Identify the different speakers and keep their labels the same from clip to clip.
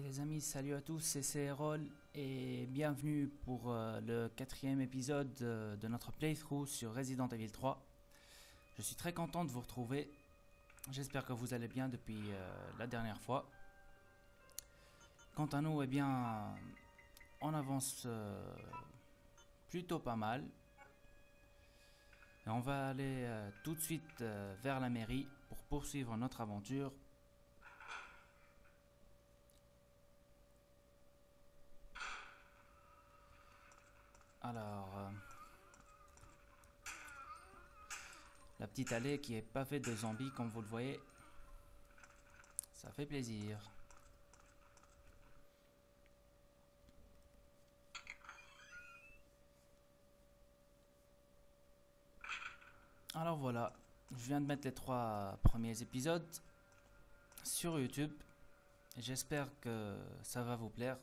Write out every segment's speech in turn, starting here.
Speaker 1: Hey les amis, salut à tous, c'est Errol et bienvenue pour le 4e épisode de notre playthrough sur Resident Evil 3. Je suis très content de vous retrouver, j'espère que vous allez bien depuis la dernière fois. Quant à nous, eh bien, on avance plutôt pas mal. Et on va aller tout de suite vers la mairie pour poursuivre notre aventure. Alors, la petite allée qui est pavée de zombies comme vous le voyez, ça fait plaisir. Alors voilà, je viens de mettre les 3 premiers épisodes sur YouTube. J'espère que ça va vous plaire.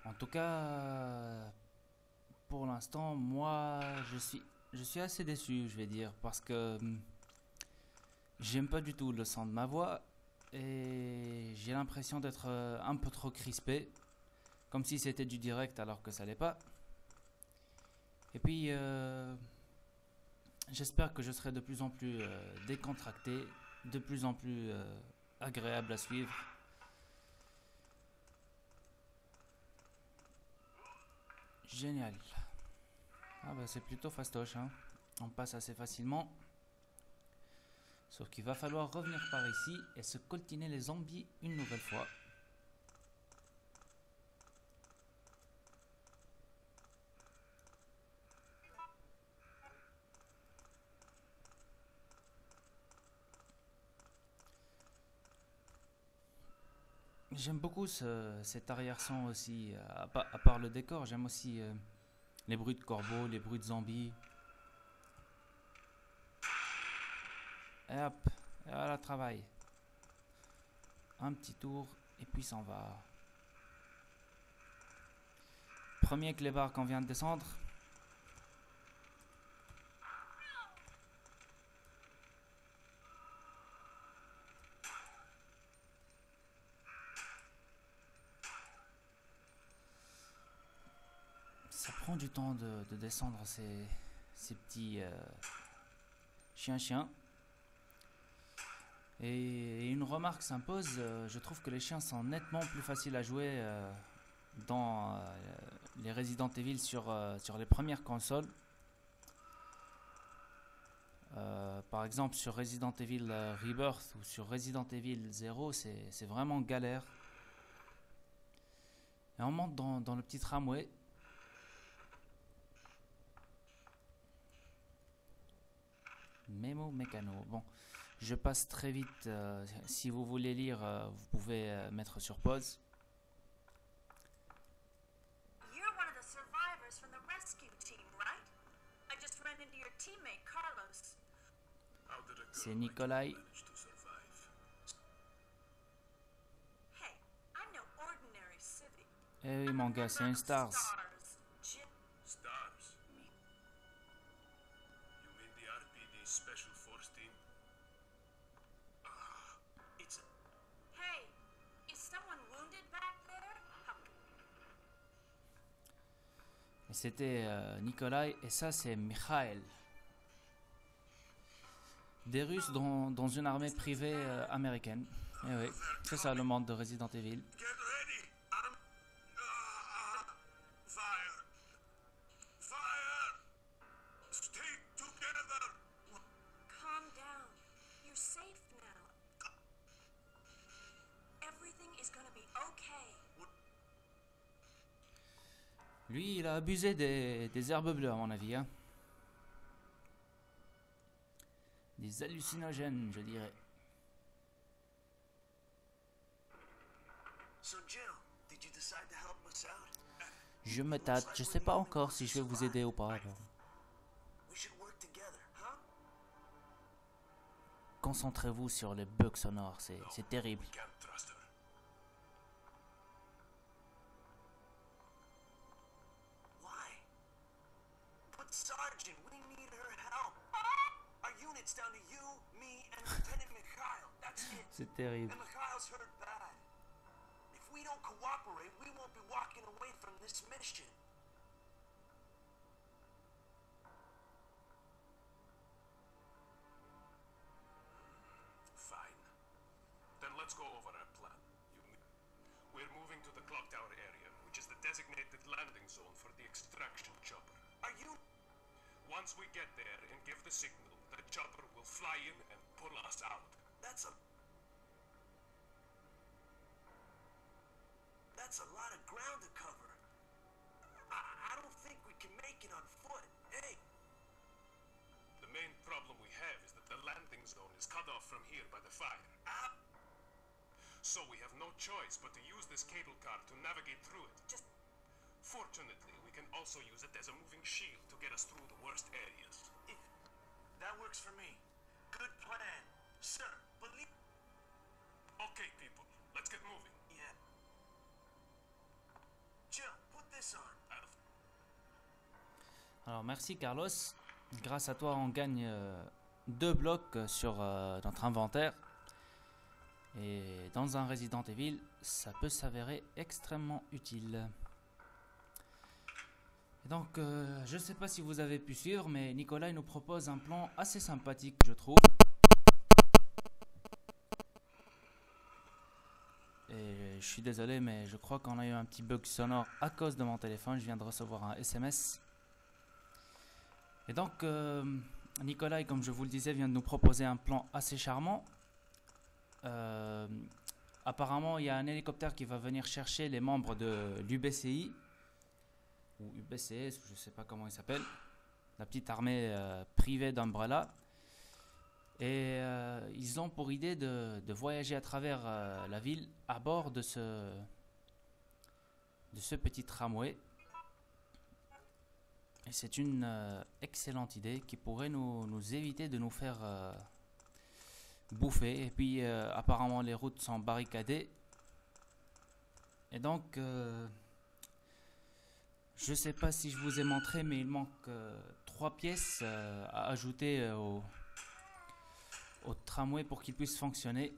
Speaker 1: En tout cas, pour l'instant, moi, je suis assez déçu, je vais dire, parce que j'aime pas du tout le son de ma voix et j'ai l'impression d'être un peu trop crispé, comme si c'était du direct alors que ça l'est pas. Et puis, j'espère que je serai de plus en plus décontracté, de plus en plus agréable à suivre. Génial. Ah bah c'est plutôt fastoche, hein. On passe assez facilement. Sauf qu'il va falloir revenir par ici et se coltiner les zombies une nouvelle fois. J'aime beaucoup cet arrière-son aussi. À part le décor, j'aime aussi les bruits de corbeaux, les bruits de zombies. Et hop, et à la travail. Un petit tour et puis s'en va. Premier clébard qu'on vient de descendre. Ça prend du temps de descendre ces petits chiens. Et une remarque s'impose, je trouve que les chiens sont nettement plus faciles à jouer dans les Resident Evil sur les premières consoles. Par exemple sur Resident Evil Rebirth ou sur Resident Evil 0, c'est vraiment galère. Et on monte dans le petit tramway. Mémo mécano. Bon, je passe très vite. Si vous voulez lire, vous pouvez mettre sur pause.
Speaker 2: You're one of the survivors from the rescue team, right? I just ran into your teammate, Carlos.
Speaker 1: C'est Nikolai.
Speaker 2: Hey, I'm no ordinary civvy.
Speaker 1: Eh oui, mon gars, c'est un Stars.
Speaker 3: Stars? You mean the RPD Special Force Team? It's a...
Speaker 2: Hey, is someone wounded back there?
Speaker 1: Et c'était Nikolai et ça c'est Mikhail. Des Russes dans une armée privée américaine. Et oui, c'est ça le monde de Resident Evil.
Speaker 3: Get ready! I'm... fire! Fire! Stay together!
Speaker 2: Calm down. You're safe now. Everything is gonna be okay.
Speaker 1: Lui, il a abusé des herbes bleues à mon avis. Hein. Des hallucinogènes, je dirais.
Speaker 3: So Jill, did you decide to help us out?
Speaker 1: Je me tâte, je sais pas encore si je vais vous aider ou pas.
Speaker 3: We should work together, huh?
Speaker 1: Concentrez-vous sur les bugs sonores, c'est terrible.
Speaker 3: We can't trust her. Why? But Sergeant, we need her help. Our unit's down to you, me, and Lieutenant Mikhail. That's it.
Speaker 1: C'est terrible.
Speaker 3: And Mikhail's hurt bad. If we don't cooperate, we won't be walking away from this mission.
Speaker 4: Fine. Then let's go over our plan. We're moving to the clock tower area, which is the designated landing zone for the extraction chopper.
Speaker 3: Are you...
Speaker 4: Once we get there and give the signal, the chopper will fly in and pull us out.
Speaker 3: That's a lot of ground to cover. I don't think we can make it on foot. Hey,
Speaker 4: The main problem we have is that the landing zone is cut off from here by the fire. So we have no choice but to use this cable car to navigate through it. Fortunately, we can also use it as a moving shield to get us through the worst areas.
Speaker 3: if that works for me. Good plan. Sir, believe...
Speaker 4: Okay, people, let's get moving.
Speaker 3: Yeah. Jill, put this on.
Speaker 1: Alors merci Carlos, grâce à toi on gagne 2 blocs sur notre inventaire. Et dans un Resident Evil, ça peut s'avérer extrêmement utile. Et donc, je ne sais pas si vous avez pu suivre, mais Nicolas il nous propose un plan assez sympathique, je trouve. Et je suis désolé, mais je crois qu'on a eu un petit bug sonore à cause de mon téléphone. Je viens de recevoir un SMS. Et donc, Nicolas, comme je vous le disais, vient de nous proposer un plan assez charmant. Apparemment, il y a un hélicoptère qui va venir chercher les membres de l'UBCI ou UBCS, je ne sais pas comment il s'appelle, la petite armée privée d'Umbrella. Et ils ont pour idée de voyager à travers la ville à bord de ce petit tramway. Et c'est une excellente idée qui pourrait nous éviter de nous faire bouffer. Et puis apparemment les routes sont barricadées. Et donc je sais pas si je vous ai montré, mais il manque 3 pièces à ajouter au tramway pour qu'il puisse fonctionner.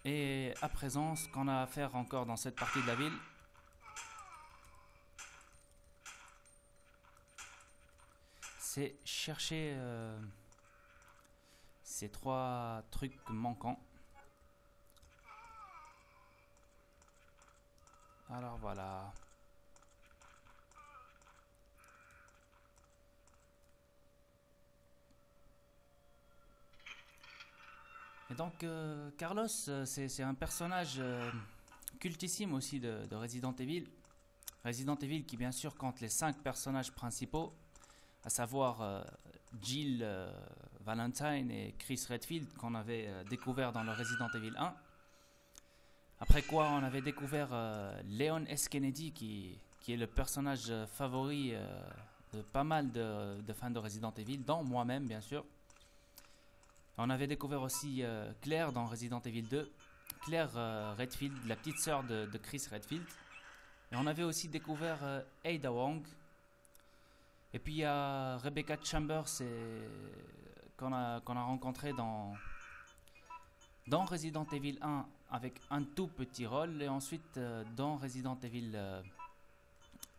Speaker 1: Et à présent, ce qu'on a à faire encore dans cette partie de la ville, c'est chercher ces 3 trucs manquants. Alors voilà. Et donc Carlos, c'est un personnage cultissime aussi de Resident Evil. Resident Evil qui bien sûr compte les 5 personnages principaux, à savoir Jill Valentine et Chris Redfield qu'on avait découvert dans le Resident Evil 1. Après quoi on avait découvert Leon S. Kennedy qui est le personnage favori de pas mal de fans de Resident Evil, dont moi-même bien sûr. On avait découvert aussi Claire dans Resident Evil 2, Claire Redfield, la petite sœur de Chris Redfield. Et on avait aussi découvert Ada Wong. Et puis il y a Rebecca Chambers qu'on a rencontré dans Resident Evil 1 avec un tout petit rôle. Et ensuite dans Resident Evil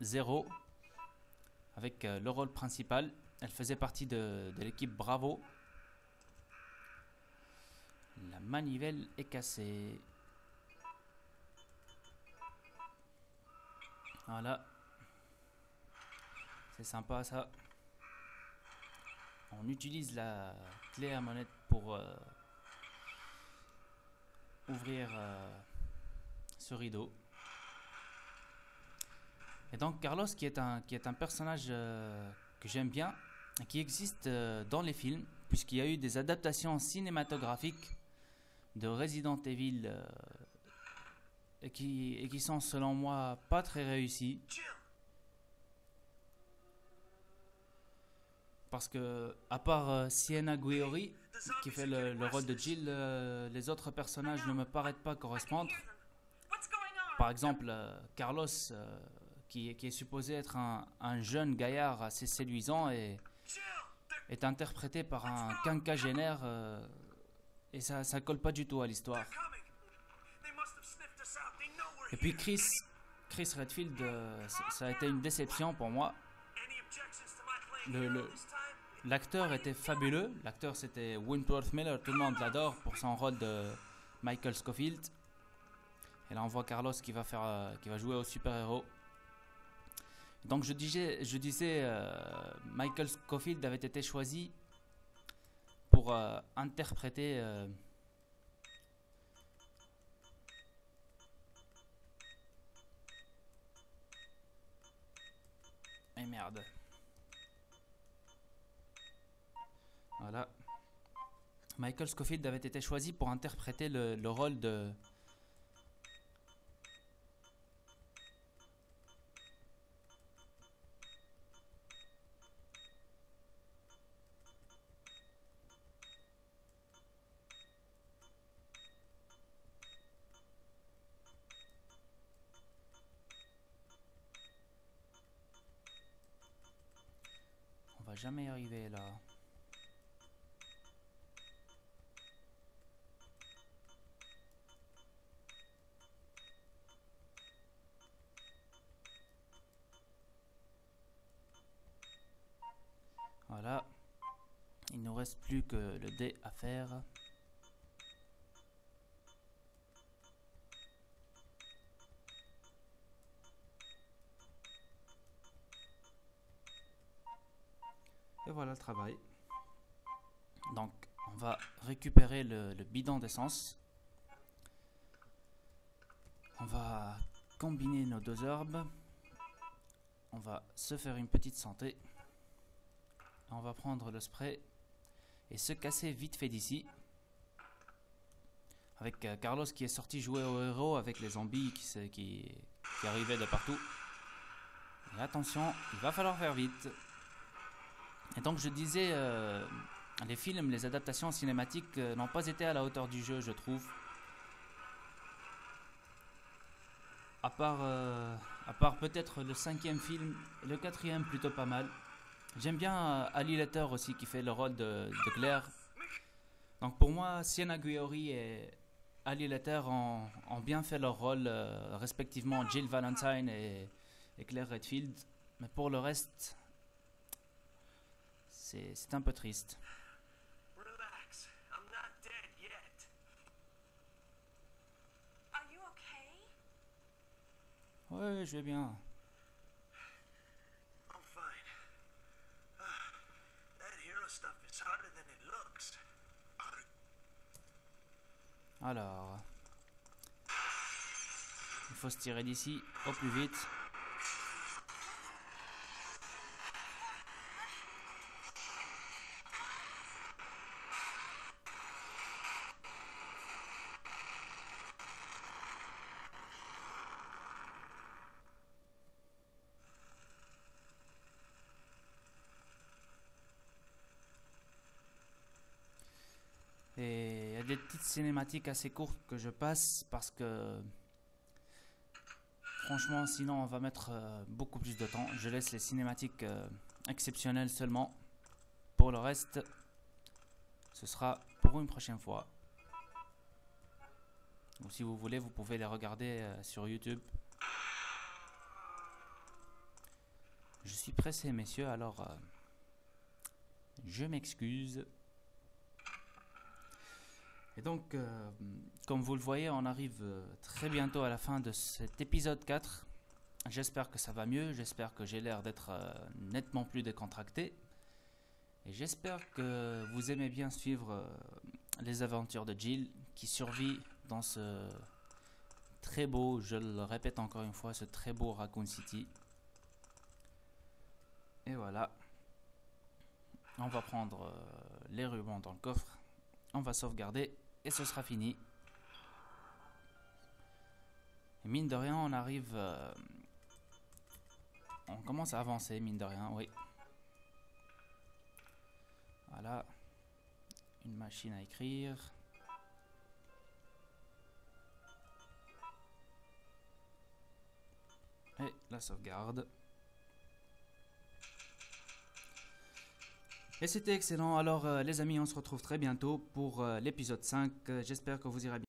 Speaker 1: 0 avec le rôle principal. Elle faisait partie de l'équipe Bravo. La manivelle est cassée. Voilà. C'est sympa ça. On utilise la clé à molette pour ouvrir ce rideau. Et donc Carlos qui est un personnage que j'aime bien, qui existe dans les films, puisqu'il y a eu des adaptations cinématographiques de Resident Evil et qui sont selon moi pas très réussies. Parce que à part Sienna Guillory qui fait le rôle de Jill, les autres personnages ne me paraissent pas correspondre. Par exemple Carlos qui est supposé être un jeune gaillard assez séduisant et est interprété par un quinquagénaire et ça colle pas du tout à l'histoire. Et puis Chris Redfield, ça a été une déception pour moi.
Speaker 3: Any objections to my playing hero this time?
Speaker 1: L'acteur était fabuleux. L'acteur c'était Wentworth Miller, tout le monde l'adore pour son rôle de Michael Scofield. Et là on voit Carlos qui va jouer au super-héros. Donc je disais Michael Scofield avait été choisi pour interpréter et merde. Voilà. Michael Scofield avait été choisi pour interpréter le rôle de on va jamais y arriver là. Voilà, il ne nous reste plus que le dé à faire. Et voilà le travail. Donc, on va récupérer le bidon d'essence. On va combiner nos deux herbes. On va se faire une petite santé. On va prendre le spray et se casser vite fait d'ici. Avec Carlos qui est sorti jouer au héros avec les zombies qui arrivaient de partout. Et attention, il va falloir faire vite. Et donc je disais, les films, les adaptations cinématiques n'ont pas été à la hauteur du jeu, je trouve. À part peut-être le 5e film, le 4e plutôt pas mal. J'aime bien Ali Letter aussi qui fait le rôle de Claire. Donc pour moi, Sienna Guillory et Ali Letter ont bien fait leur rôle, respectivement Jill Valentine et Claire Redfield. Mais pour le reste, c'est un peu triste.
Speaker 3: Relax. I'm not dead yet.
Speaker 2: Are you okay?
Speaker 1: Ouais, je vais bien.
Speaker 3: I'm fine. That hero stuff is harder than it looks.
Speaker 1: Alors, il faut se tirer d'ici au plus vite. Et il y a des petites cinématiques assez courtes que je passe parce que franchement sinon on va mettre beaucoup plus de temps. Je laisse les cinématiques exceptionnelles seulement. Pour le reste, ce sera pour une prochaine fois. Ou si vous voulez, vous pouvez les regarder sur YouTube. Je suis pressé messieurs, alors je m'excuse. Et donc, comme vous le voyez, on arrive très bientôt à la fin de cet épisode 4. J'espère que ça va mieux, j'espère que j'ai l'air d'être nettement plus décontracté. Et j'espère que vous aimez bien suivre les aventures de Jill, qui survit dans ce très beau, je le répète encore une fois, ce très beau Raccoon City. Et voilà. On va prendre les rubans dans le coffre. On va sauvegarder. Et ce sera fini. Et mine de rien, on arrive... on commence à avancer, mine de rien, oui. Voilà. Une machine à écrire. Et la sauvegarde. Et c'était excellent. Alors les amis, on se retrouve très bientôt pour l'épisode 5. J'espère que vous irez bien.